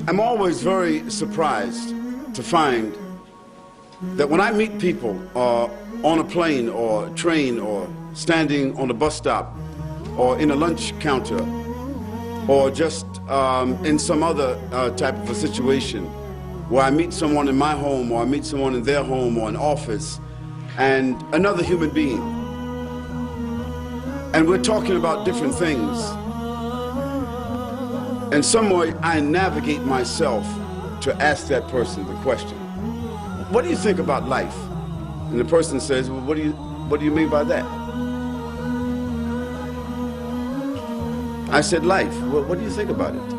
I'm always very surprised to find that when I meet people on a plane or a train or standing on a bus stop or in a lunch counter or just in some other type of a situation where I meet someone in my home or I meet someone in their home or an office and another human being, and we're talking about different things, in some way I navigate myself to ask that person the question, what do you think about life? And the person says, well, what do you mean by that? I said, life. Well, what do you think about it?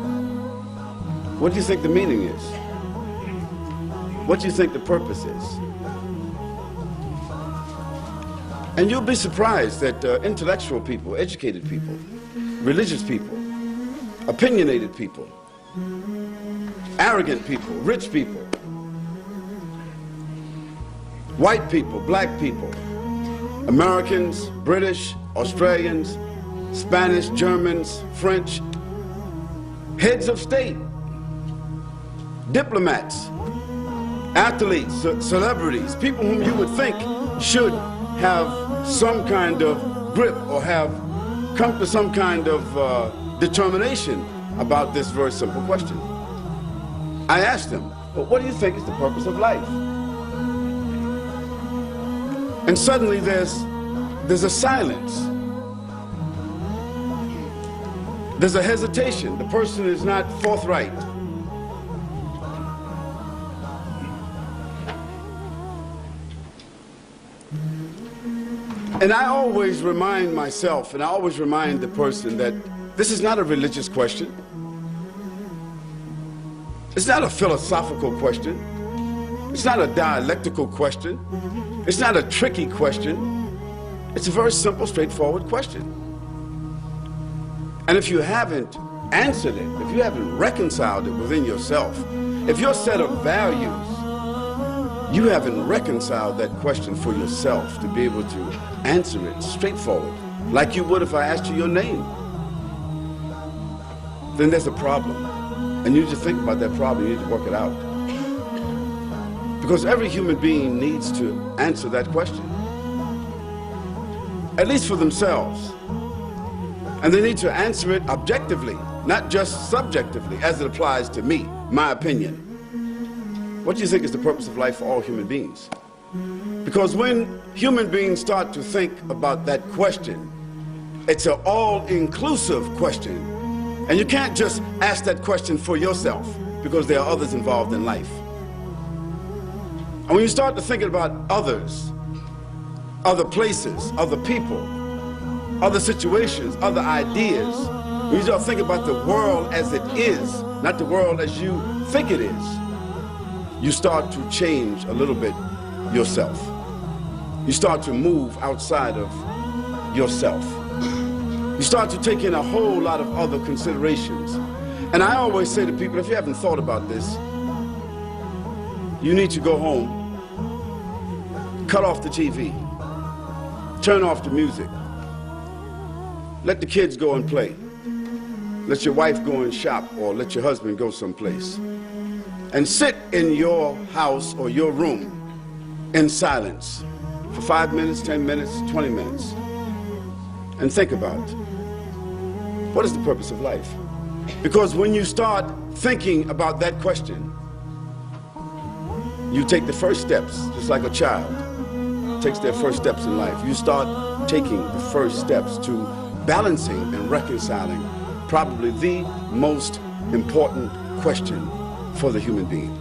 What do you think the meaning is? What do you think the purpose is? And you'll be surprised that intellectual people, educated people, religious people, opinionated people, arrogant people, rich people, white people, black people, Americans, British, Australians, Spanish, Germans, French, heads of state, diplomats, athletes, celebrities, people whom you would think should have some kind of grip or have come to some kind of determination about this very simple question. I asked them, well, what do you think is the purpose of life? And suddenly there's a silence. There's a hesitation. The person is not forthright. And I always remind myself, and I always remind the person that this is not a religious question. It's not a philosophical question. It's not a dialectical question. It's not a tricky question. It's a very simple, straightforward question. And if you haven't answered it, if you haven't reconciled it within yourself, if your set of values, you haven't reconciled that question for yourself to be able to answer it straightforward, like you would if I asked you your name, then there's a problem. And you need to think about that problem, you need to work it out. Because every human being needs to answer that question, at least for themselves. And they need to answer it objectively, not just subjectively, as it applies to me, my opinion. What do you think is the purpose of life for all human beings? Because when human beings start to think about that question, it's an all-inclusive question. And you can't just ask that question for yourself, because there are others involved in life. And when you start to think about others, other places, other people, other situations, other ideas, when you start thinking about the world as it is, not the world as you think it is, you start to change a little bit yourself. You start to move outside of yourself. You start to take in a whole lot of other considerations. And I always say to people, if you haven't thought about this, you need to go home, cut off the TV, turn off the music, let the kids go and play, let your wife go and shop, or let your husband go someplace, and sit in your house or your room in silence for 5 minutes, 10 minutes, 20 minutes, and think about what is the purpose of life? Because when you start thinking about that question, you take the first steps, just like a child takes their first steps in life. You start taking the first steps to balancing and reconciling probably the most important question for the human being.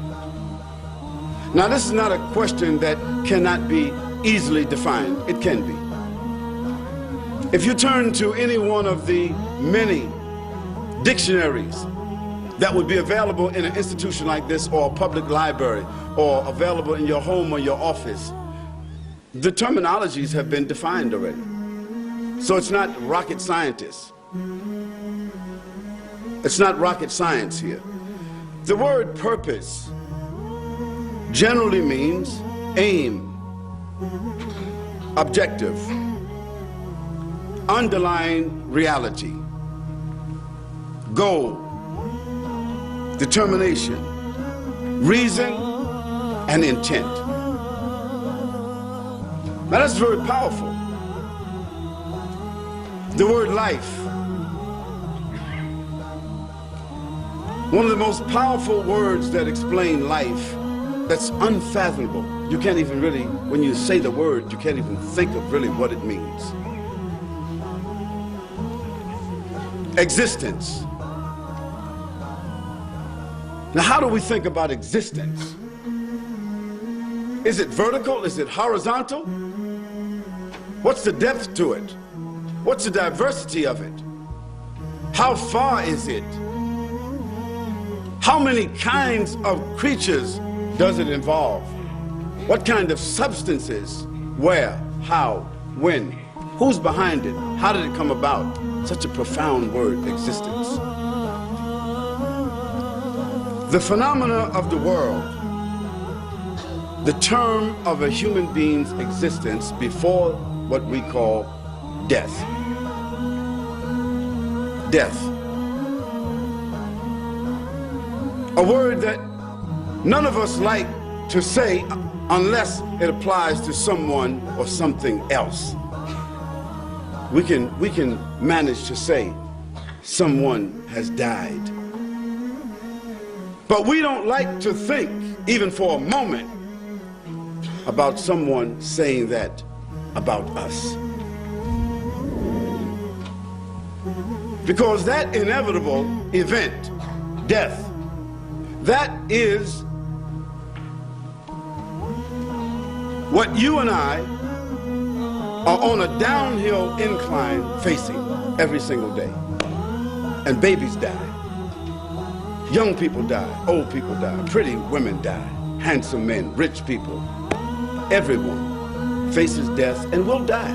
Now, this is not a question that cannot be easily defined. It can be. If you turn to any one of the many dictionaries that would be available in an institution like this, or a public library, or available in your home or your office, the terminologies have been defined already. So it's not rocket scientists. It's not rocket science here. The word purpose generally means aim, objective, underlying reality, goal, determination, reason, and intent. Now that's very powerful. The word life, one of the most powerful words that explain life, that's unfathomable. You can't even really, when you say the word, you can't even think of really what it means. Existence. Now, how do we think about existence? Is it vertical? Is it horizontal? What's the depth to it? What's the diversity of it? How far is it? How many kinds of creatures does it involve? What kind of substances? Where? How? When? Who's behind it? How did it come about? Such a profound word, existence. The phenomena of the world, the term of a human being's existence before what we call death. Death. A word that none of us like to say unless it applies to someone or something else. We can manage to say someone has died. But we don't like to think, even for a moment, about someone saying that about us. Because that inevitable event, death, that is what you and I are on a downhill incline facing every single day. And babies die. Young people die, old people die, pretty women die, handsome men, rich people. Everyone faces death and will die.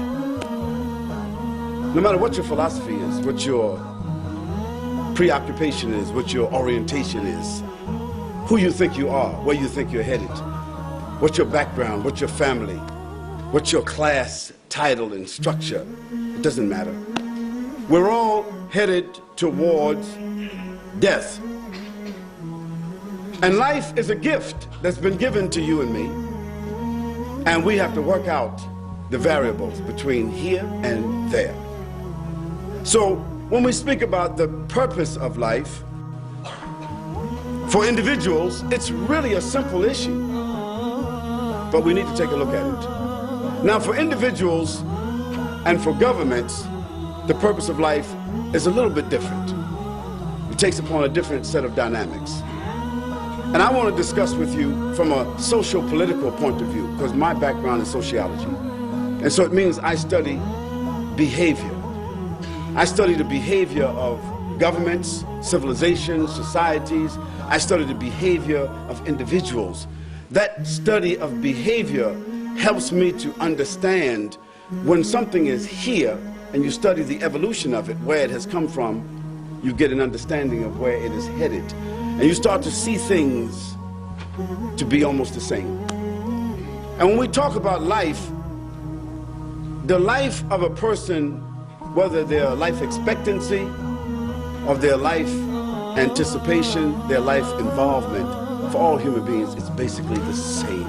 No matter what your philosophy is, what your preoccupation is, what your orientation is, who you think you are, where you think you're headed, what's your background, what's your family, what's your class, title, and structure, it doesn't matter. We're all headed towards death. And life is a gift that's been given to you and me. And we have to work out the variables between here and there. So when we speak about the purpose of life, for individuals, it's really a simple issue. But we need to take a look at it. Now, for individuals and for governments, the purpose of life is a little bit different. It takes upon a different set of dynamics. And I want to discuss with you from a social-political point of view, because my background is sociology. And so it means I study behavior. I study the behavior of governments, civilizations, societies. I study the behavior of individuals. That study of behavior helps me to understand when something is here and you study the evolution of it, where it has come from, you get an understanding of where it is headed. And you start to see things to be almost the same. And when we talk about life, the life of a person, whether their life expectancy or their life anticipation, their life involvement, for all human beings, it's basically the same.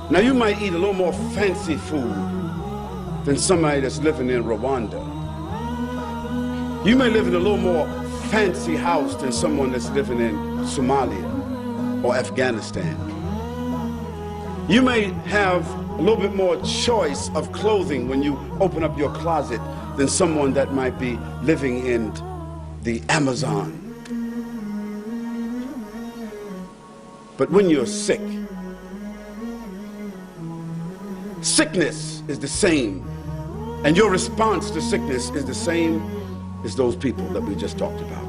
Now, you might eat a little more fancy food than somebody that's living in Rwanda. You may live in a little more fancy house than someone that's living in Somalia or Afghanistan. You may have a little bit more choice of clothing when you open up your closet than someone that might be living in the Amazon. But when you're sick, sickness is the same, and your response to sickness is the same as those people that we just talked about.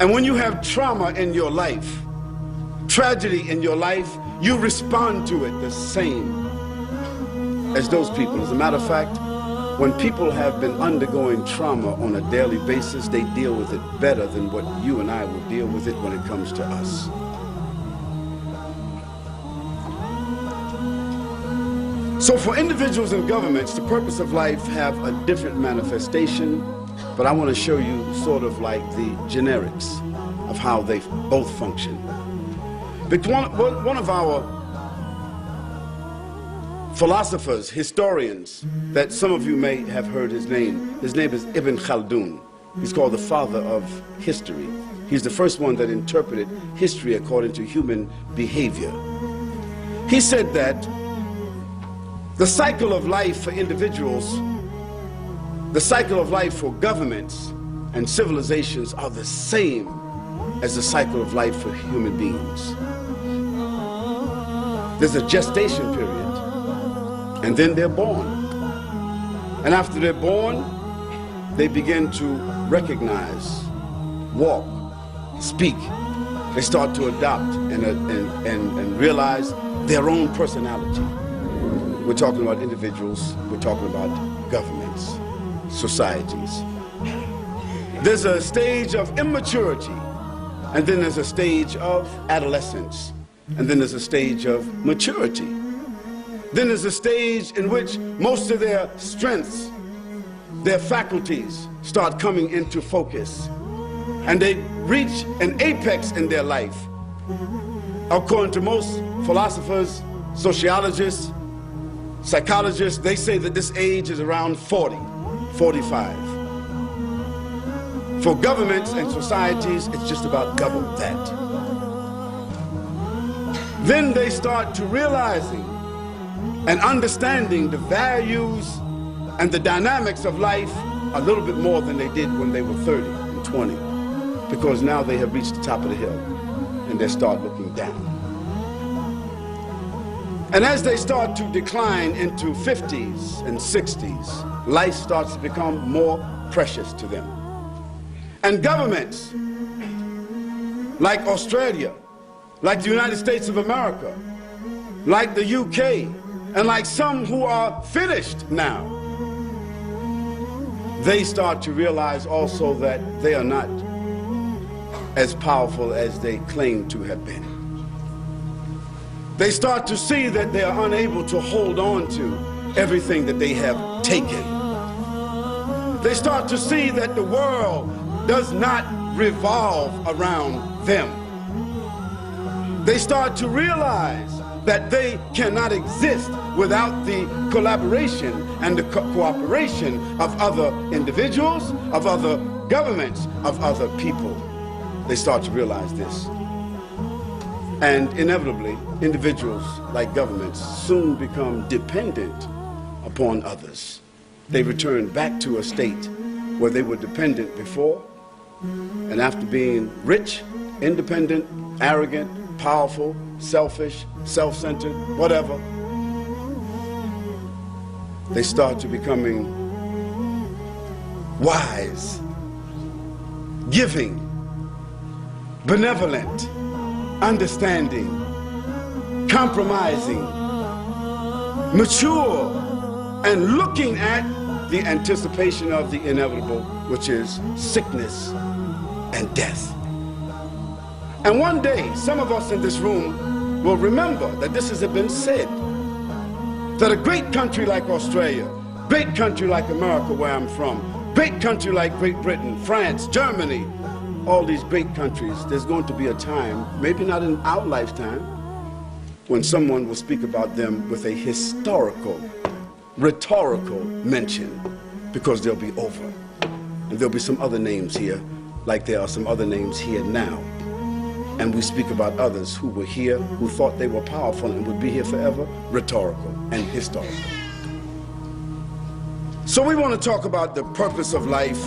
And when you have trauma in your life, tragedy in your life, you respond to it the same as those people. As a matter of fact, when people have been undergoing trauma on a daily basis, they deal with it better than what you and I will deal with it when it comes to us. So for individuals and governments, the purpose of life have a different manifestation, but I want to show you sort of like the generics of how they both function. One of our philosophers, historians, that some of you may have heard his name is Ibn Khaldun. He's called the father of history. He's the first one that interpreted history according to human behavior. He said that the cycle of life for individuals, the cycle of life for governments and civilizations are the same as the cycle of life for human beings. There's a gestation period, and then they're born. And after they're born, they begin to recognize, walk, speak. They start to adopt and realize their own personality. We're talking about individuals, we're talking about governments, societies. There's a stage of immaturity, and then there's a stage of adolescence, and then there's a stage of maturity. Then there's a stage in which most of their strengths, their faculties start coming into focus, and they reach an apex in their life. According to most philosophers, sociologists, psychologists, they say that this age is around 40, 45. For governments and societies, it's just about double that. Then they start to realizing and understanding the values and the dynamics of life a little bit more than they did when they were 30 and 20, because now they have reached the top of the hill and they start looking down. And as they start to decline into 50s and 60s, life starts to become more precious to them. And governments like Australia, like the United States of America, like the UK, and like some who are finished now, they start to realize also that they are not as powerful as they claim to have been. They start to see that they are unable to hold on to everything that they have taken. They start to see that the world does not revolve around them. They start to realize that they cannot exist without the collaboration and the cooperation of other individuals, of other governments, of other people. They start to realize this. And inevitably, individuals, like governments, soon become dependent upon others. They return back to a state where they were dependent before, and after being rich, independent, arrogant, powerful, selfish, self-centered, whatever, they start to becoming wise, giving, benevolent, understanding, compromising, mature, and looking at the anticipation of the inevitable, which is sickness and death. And one day, some of us in this room will remember that this has been said, that a great country like Australia, great country like America, where I'm from, great country like Great Britain, France, Germany, all these great countries, there's going to be a time, maybe not in our lifetime, when someone will speak about them with a historical, rhetorical mention, because they'll be over. And there'll be some other names here, like there are some other names here now. And we speak about others who were here, who thought they were powerful and would be here forever, rhetorical and historical. So we want to talk about the purpose of life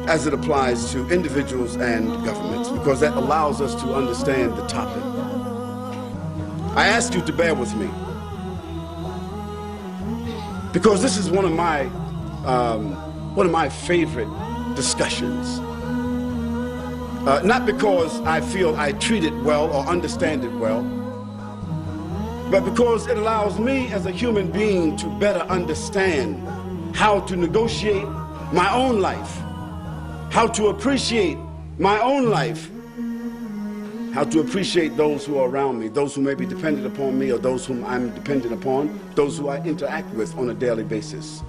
as it applies to individuals and governments, because that allows us to understand the topic. I ask you to bear with me, because this is one of my favorite discussions. Not because I feel I treat it well or understand it well, but because it allows me as a human being to better understand how to negotiate my own life, how to appreciate my own life, how to appreciate those who are around me, those who may be dependent upon me or those whom I'm dependent upon, those who I interact with on a daily basis.